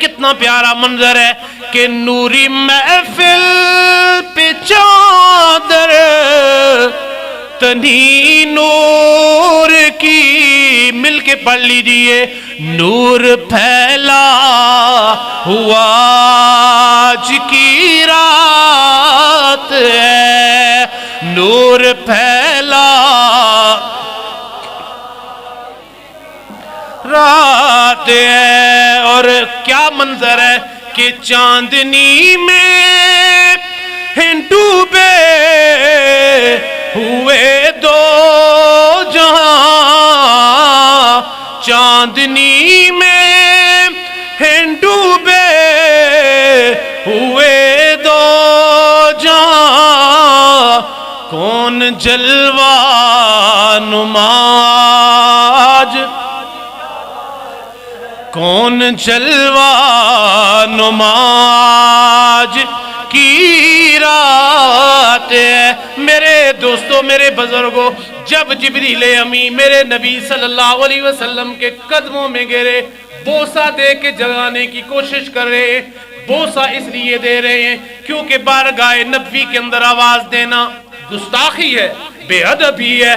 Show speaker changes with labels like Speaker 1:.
Speaker 1: کتنا پیارا منظر ہے کہ نوری محفل پہ چادر تنی نور کی، مل کے پڑھ لیجئے، نور پھیلا ہوا آج کی رات ہے، نور پھیلا رات ہے۔ اور کیا منظر ہے کہ چاندنی میں ڈوبے ہوئے دو جہاں، چاندنی میں ڈوبے ہوئے دو جہاں، کون جلوہ نماز، کون جلوہ نماز کی رات ہے۔ میرے دوستو، میرے بزرگوں، جب جبریل امی میرے نبی صلی اللہ علیہ وسلم کے قدموں میں گرے، بوسہ دے کے جگانے کی کوشش کر رہے ہیں۔ بوسہ اس لیے دے رہے ہیں کیونکہ بارگاہ نبوی کے اندر آواز دینا گستاخی ہے، بے ادبی ہے۔